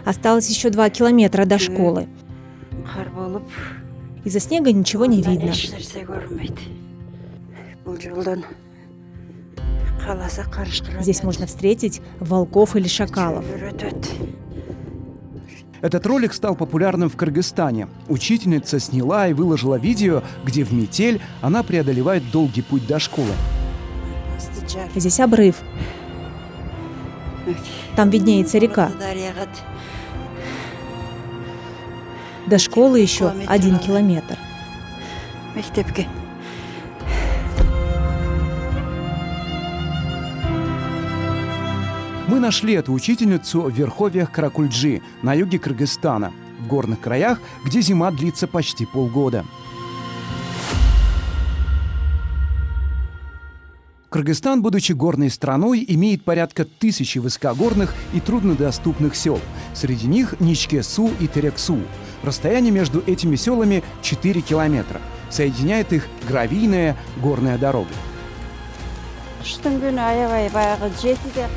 Осталось еще 2 километра до школы. Из-за снега ничего не видно. Здесь можно встретить волков или шакалов. Этот ролик стал популярным в Кыргызстане. Учительница сняла и выложила видео, где в метель она преодолевает долгий путь до школы. Здесь обрыв. Там виднеется река. До школы еще 1 километр. Мы нашли эту учительницу в верховьях Каракульджи, на юге Кыргызстана, в горных краях, где зима длится почти полгода. Кыргызстан, будучи горной страной, имеет порядка 1000 высокогорных и труднодоступных сел. Среди них Ничке-Су и Терек-Су. Расстояние между этими селами 4 километра. Соединяет их гравийная горная дорога.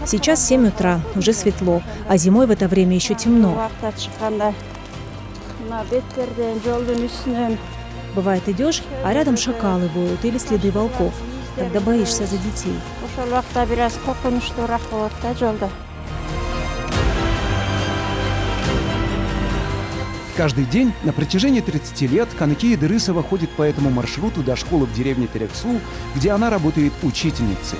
Сейчас 7 утра, уже светло, а зимой в это время еще темно. Бывает, идешь, а рядом шакалы воют или следы волков. Тогда боишься за детей. Каждый день на протяжении 30 лет Каныкия Идырысова ходит по этому маршруту до школы в деревне Терек-Су, где она работает учительницей.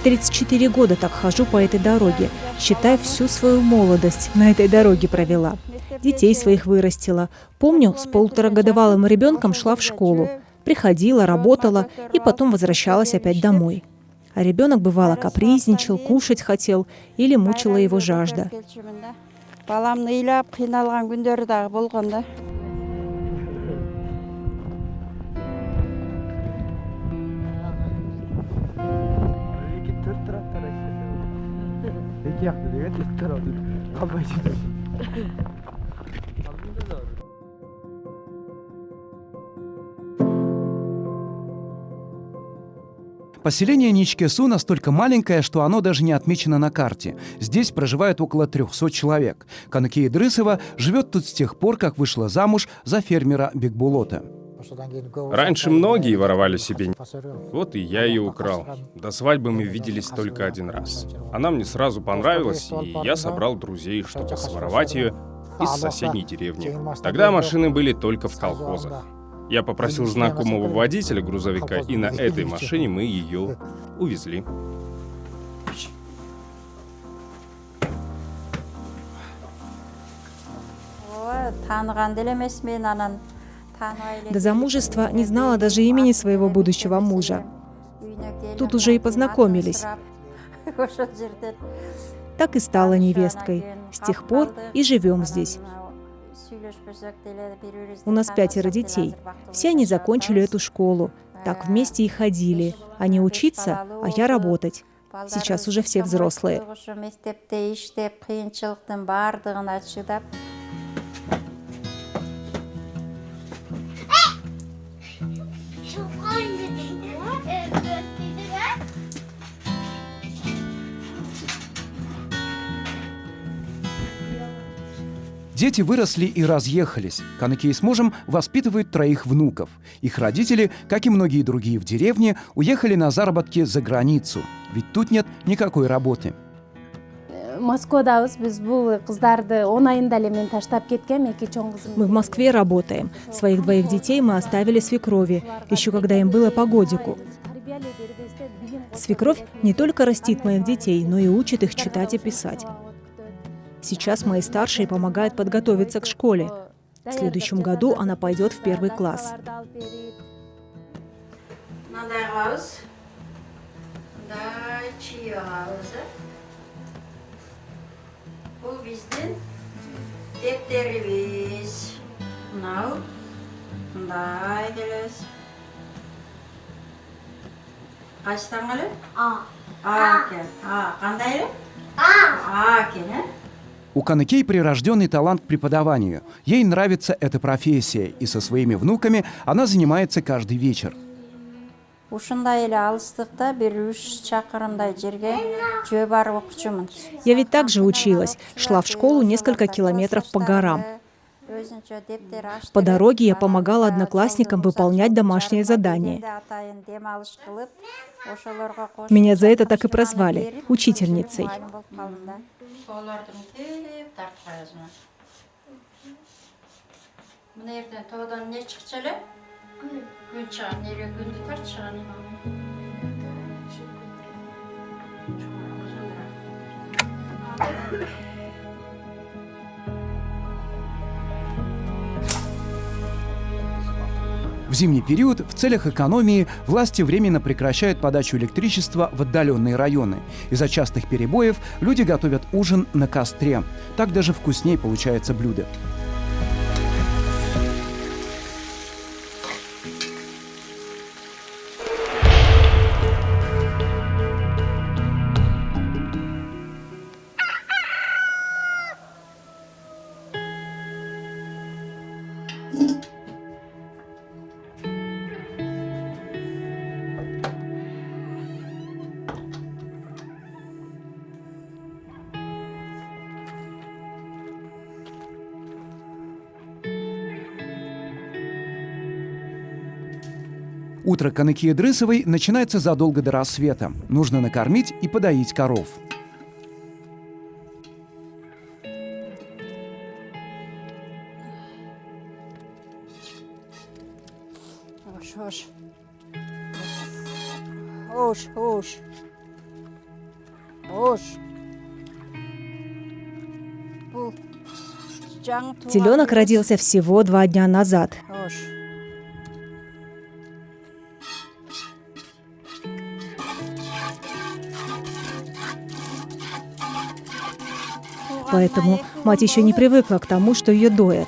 34 года так хожу по этой дороге. Считай, всю свою молодость на этой дороге провела. Детей своих вырастила. Помню, с 1,5-годовалым ребенком шла в школу. Приходила, работала и потом возвращалась опять домой. А ребенок, бывало, капризничал, кушать хотел или мучила его жажда. Поселение Ничке-Су настолько маленькое, что оно даже не отмечено на карте. Здесь проживает около 300 человек. Каныкия Идырысова живет тут с тех пор, как вышла замуж за фермера Бекбулота. Раньше многие воровали себе. Вот и я ее украл. До свадьбы мы виделись только 1 раз. Она мне сразу понравилась, и я собрал друзей, чтобы своровать ее из соседней деревни. Тогда машины были только в колхозах. Я попросил знакомого водителя грузовика, и на этой машине мы ее увезли. До замужества не знала даже имени своего будущего мужа. Тут уже и познакомились. Так и стала невесткой. С тех пор и живем здесь. У нас 5 детей. Все они закончили эту школу. Так вместе и ходили. Они учиться, а я работать. Сейчас уже все взрослые. Дети выросли и разъехались. Каныкия с мужем воспитывают 3 внуков. Их родители, как и многие другие в деревне, уехали на заработки за границу. Ведь тут нет никакой работы. Мы в Москве работаем. Своих 2 детей мы оставили свекрови, еще когда им было по годику. Свекровь не только растит моих детей, но и учит их читать и писать. Сейчас мои старшие помогают подготовиться к школе. В следующем году она пойдет в 1 класс. У Каныкей прирожденный талант к преподаванию. Ей нравится эта профессия, и со своими внуками она занимается каждый вечер. Ушундай эле алыстыкта бир 3 чакырымдай жерге жөө барып окучумун. Я ведь также училась. Шла в школу несколько километров по горам. По дороге я помогала одноклассникам выполнять домашние задания. Меня за это так и прозвали – учительницей. В зимний период в целях экономии власти временно прекращают подачу электричества в отдаленные районы. Из-за частых перебоев люди готовят ужин на костре. Так даже вкуснее получается блюдо. Утро Каныки Идрысовой начинается задолго до рассвета. Нужно накормить и подоить коров. Теленок родился всего 2 дня назад. Поэтому мать еще не привыкла к тому, что ее доят.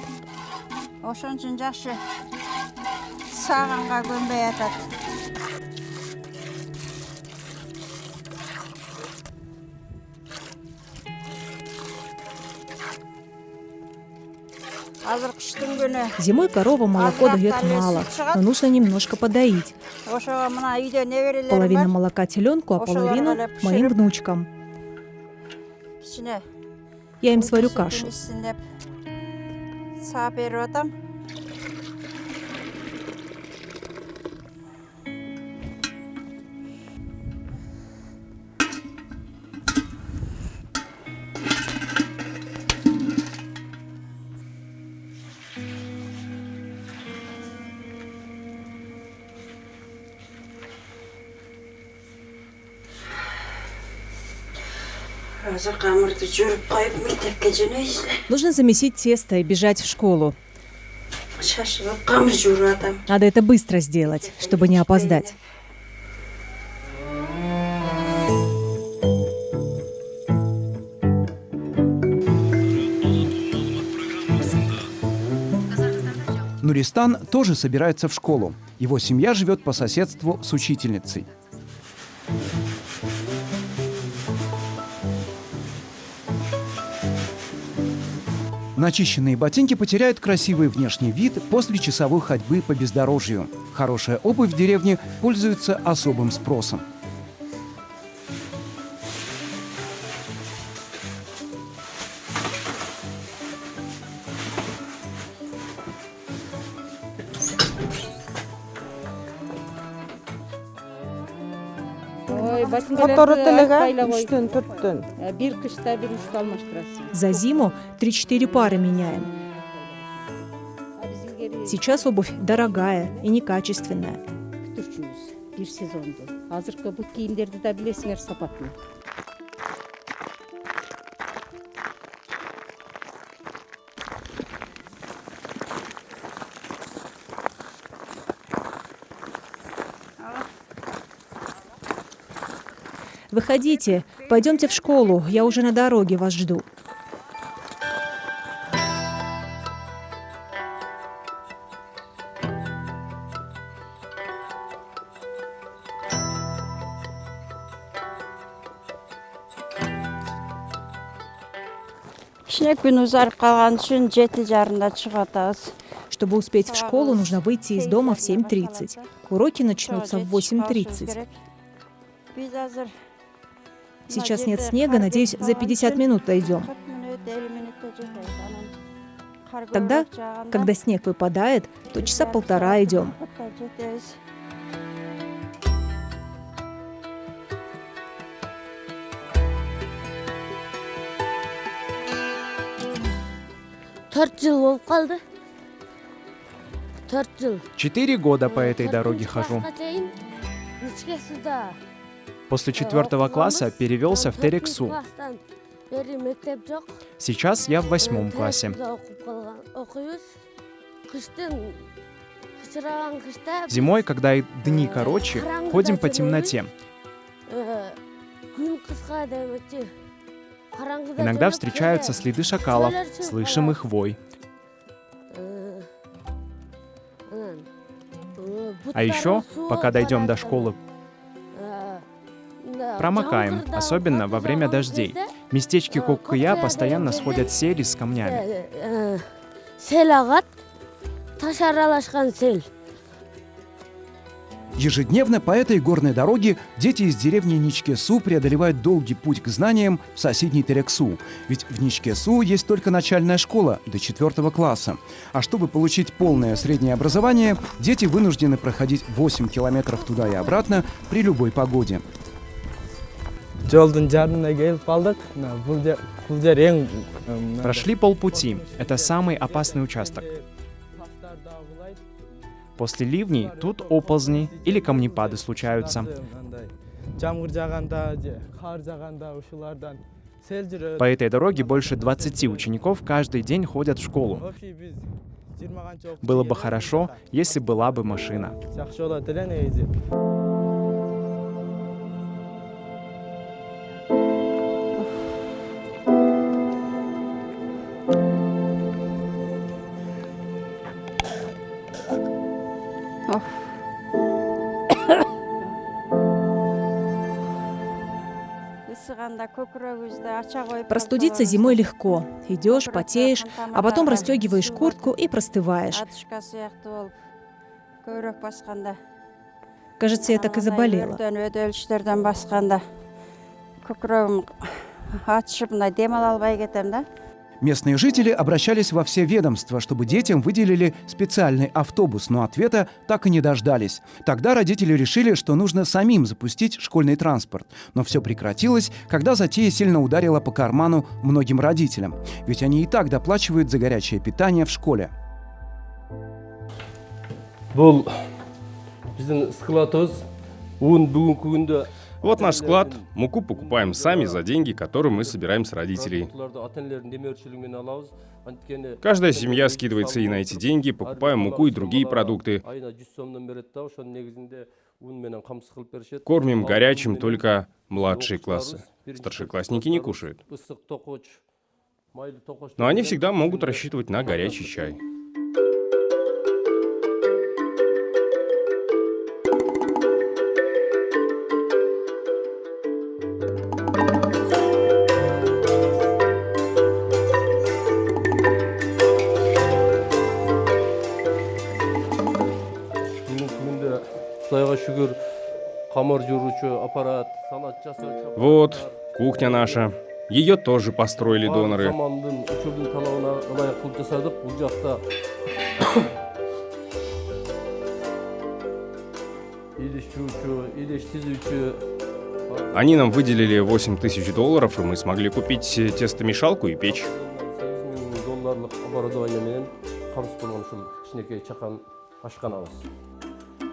Зимой корова молоко дает мало, но нужно немножко подоить. Половина молока теленку, а половину моим внучкам. Я им сварю кашу. Нужно замесить тесто и бежать в школу. Надо это быстро сделать, чтобы не опоздать. Нуристан тоже собирается в школу. Его семья живет по соседству с учительницей. Начищенные ботинки потеряют красивый внешний вид после часовой ходьбы по бездорожью. Хорошая обувь в деревне пользуется особым спросом. За зиму 3-4 пары меняем. Сейчас обувь дорогая и некачественная. Выходите, пойдемте в школу, я уже на дороге вас жду. кичине күн узарып калган үчүн 7:30 чыгып атабыз. Чтобы успеть в школу, нужно выйти из дома в 7:30. Уроки начнутся в 8:30. Сейчас нет снега, надеюсь, за 50 минут дойдем. Тогда, когда снег выпадает, то часа полтора идем. Жыл 4 года по этой дороге хожу. После 4 класса перевелся в Терексу. Сейчас я в 8 классе. Зимой, когда дни короче, ходим по темноте. Иногда встречаются следы шакалов, слышим их вой. А еще, пока дойдем до школы, промокаем, особенно во время дождей. В местечке Коккыя постоянно сходят сели с камнями. Ежедневно по этой горной дороге дети из деревни Ничкесу преодолевают долгий путь к знаниям в соседний Терексу. Ведь в Ничкесу есть только начальная школа до 4 класса. А чтобы получить полное среднее образование, дети вынуждены проходить 8 километров туда и обратно при любой погоде. Прошли полпути. Это самый опасный участок. После ливней тут оползни или камнепады случаются. По этой дороге больше 20 учеников каждый день ходят в школу. Было бы хорошо, если была бы машина. Простудиться зимой легко. Идешь, потеешь, а потом расстегиваешь куртку и простываешь. Кажется, я так и заболела. Местные жители обращались во все ведомства, чтобы детям выделили специальный автобус, но ответа так и не дождались. Тогда родители решили, что нужно самим запустить школьный транспорт. Но все прекратилось, когда затея сильно ударила по карману многим родителям. Ведь они и так доплачивают за горячее питание в школе. Вот наш склад. Муку покупаем сами за деньги, которые мы собираем с родителей. Каждая семья скидывается и на эти деньги, покупаем муку и другие продукты. Кормим горячим только младшие классы. Старшеклассники не кушают. Но они всегда могут рассчитывать на горячий чай. Вот, кухня наша. Ее тоже построили доноры. Они нам выделили $8000, и мы смогли купить тестомешалку и печь.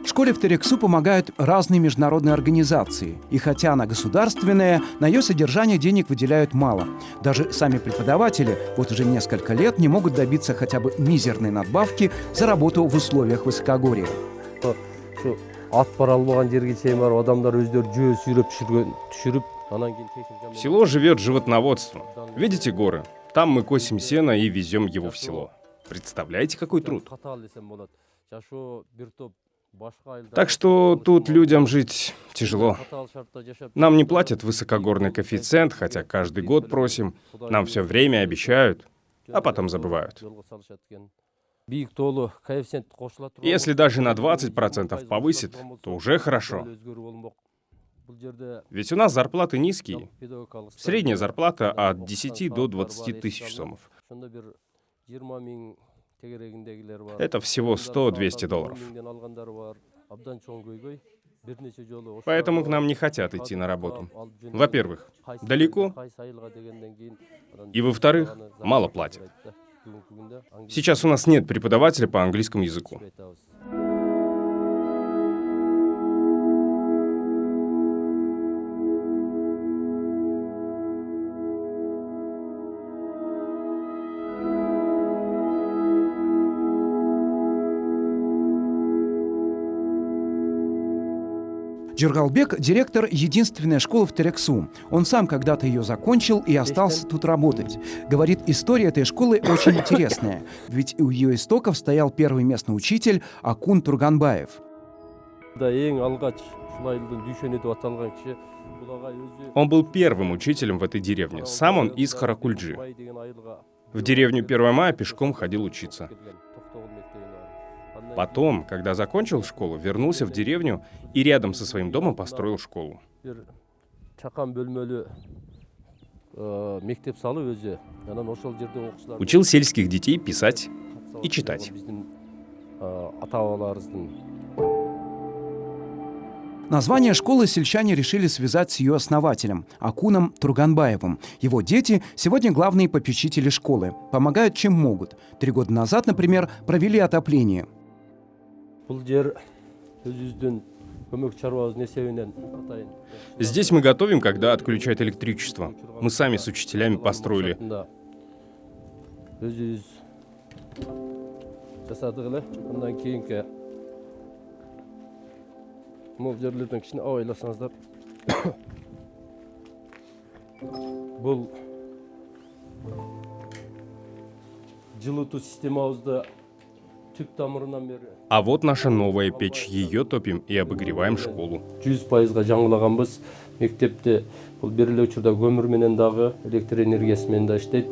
Школе в Терексу помогают разные международные организации. И хотя она государственная, на ее содержание денег выделяют мало. Даже сами преподаватели вот уже несколько лет не могут добиться хотя бы мизерной надбавки за работу в условиях высокогорья. Село живет животноводством. Видите горы? Там мы косим сено и везем его в село. Представляете, какой труд? Так что тут людям жить тяжело. Нам не платят высокогорный коэффициент, хотя каждый год просим. Нам все время обещают, а потом забывают. Если даже на 20% повысит, то уже хорошо. Ведь у нас зарплаты низкие. Средняя зарплата от 10 до 20 тысяч сомов. Это всего $100-200. Поэтому к нам не хотят идти на работу. Во-первых, далеко. И во-вторых, мало платят. Сейчас у нас нет преподавателя по английскому языку. Джургалбек – директор единственной школы в Терексу. Он сам когда-то ее закончил и остался тут работать. Говорит, история этой школы очень интересная, ведь у ее истоков стоял первый местный учитель Акун Турганбаев. Он был первым учителем в этой деревне. Сам он из Харакульджи. В деревню 1 мая пешком ходил учиться. Потом, когда закончил школу, вернулся в деревню и рядом со своим домом построил школу. Учил сельских детей писать и читать. Название школы сельчане решили связать с ее основателем Акуном Турганбаевым. Его дети сегодня главные попечители школы. Помогают, чем могут. 3 года назад, например, провели отопление. Здесь мы готовим, когда отключают электричество. Мы сами с учителями построили. А вот наша новая печь. Ее топим и обогреваем школу. 100%-га жаңылаганбыз. Мектепте бул бир эле учурда көмүр менен дагы, электр энергиясы менен да иштейт.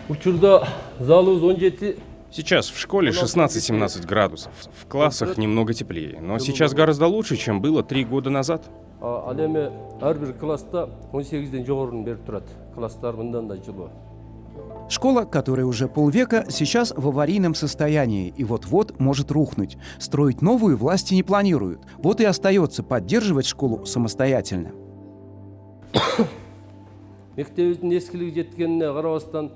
Учурда залыбыз 17. Сейчас в школе 16-17 градусов. В классах немного теплее. Но сейчас гораздо лучше, чем было 3 года назад. Ал эми ар бир класста 18ден жогорун берип турат. Класстар мындан да жылуу. Школа, которая уже полвека, сейчас в аварийном состоянии и вот-вот может рухнуть. Строить новую власти не планируют. Вот и остается поддерживать школу самостоятельно. Мектебибиздин эскилиги жеткенине карабастан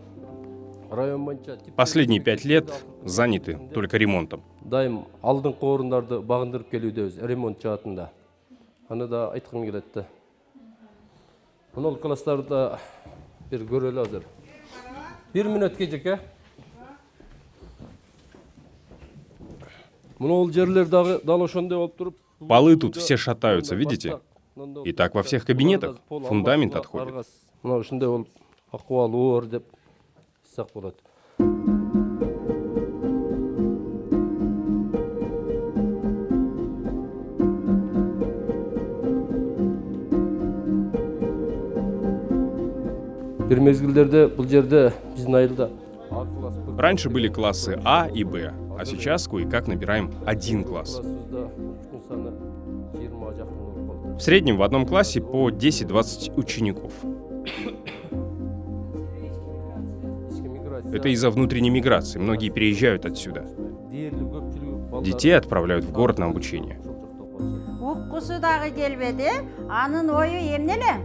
район боюнча Последние 5 лет заняты только ремонтом. дайым алдыңкы орундарды багындырып келүүдөбүз ремонт жаатында. Аны да айткым келет да. Мына класстарда бир көрөлү азыр. 1 мүнөткө жеке. Мына жерлер дагы ошондой болуп туруп. Полы тут все шатаются, видите? И так во всех кабинетах. Фундамент отходит. Мына ушундай болуп акыбал оор деп айтсак болот. Бир мезгилдерде бул жерде биздин айылда А класс, Б класс. Раньше были классы А и Б, а сейчас кое-как набираем 1 класс. В среднем в одном классе по 10-20 учеников. Это из-за внутренней миграции. Многие переезжают отсюда. Детей отправляют в город на обучение. Уккусу дагы келбеди. Анын ою эмне эле?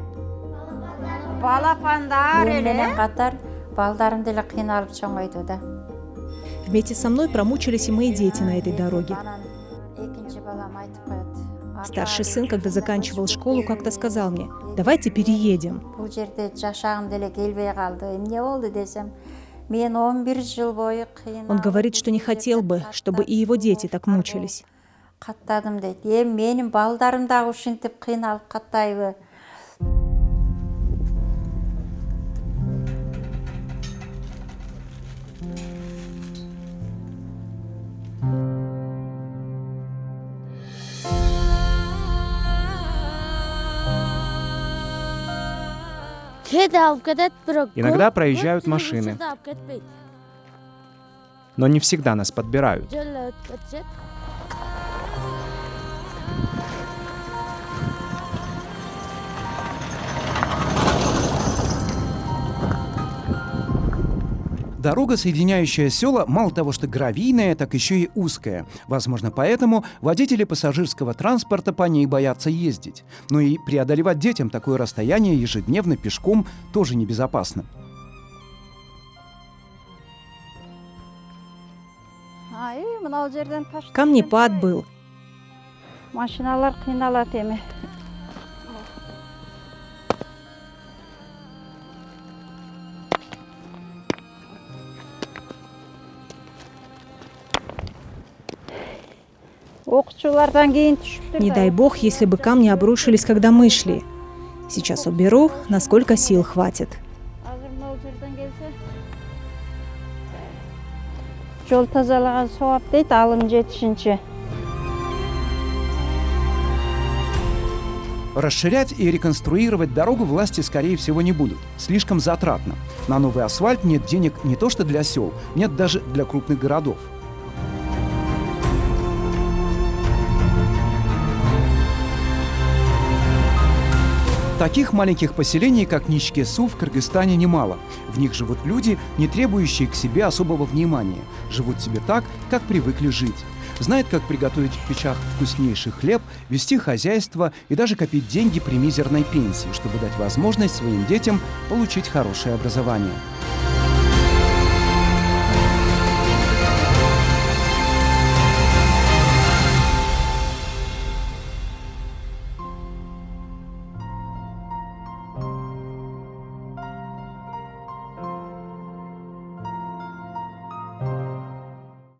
Балапандар эле. Менен катар балдарым деле кыйналып чоңойду да. Вместе со мной промучились и мои дети на этой дороге. Анан экинчи балам айтып коет. Старший сын, когда заканчивал школу, как-то сказал мне: давайте переедем. Бул жерде жашагым деле келбей калды. Эмне болду десем, мен 11 жыл бою кыйналып. Он говорит, что не хотел бы, чтобы и его дети так мучились. Каттадым дейт. Менин балдарым дагы ушинтип кыйналып каттайбы? Кейде алып кетет, бирок Иногда көп проезжают жүргүзүүдө машины. алып кетпейт. Но не всегда нас подбирают. Жол эле өтүп кетишет. Дорога, соединяющая села, мало того, что гравийная, так еще и узкая. Возможно, поэтому водители пассажирского транспорта по ней боятся ездить. Но и преодолевать детям такое расстояние ежедневно пешком тоже небезопасно. Ай, мынау жерден таш. Камнепад был. Машиналар кыйналат эми. Окчулардан кийин түшүптүр. Не дай бог, если бы камни обрушились, когда мы шли. Сейчас уберу, насколько сил хватит. Азыр мынау жерден келсе. Жол тазалаган сооп дейт, алым жетишинче. Расширять и реконструировать дорогу власти, скорее всего, не будут. Слишком затратно. На новый асфальт нет денег не то что для сел, нет даже для крупных городов. Таких маленьких поселений, как Ничке-Су, в Кыргызстане немало. В них живут люди, не требующие к себе особого внимания. Живут себе так, как привыкли жить. Знают, как приготовить в печах вкуснейший хлеб, вести хозяйство и даже копить деньги при мизерной пенсии, чтобы дать возможность своим детям получить хорошее образование.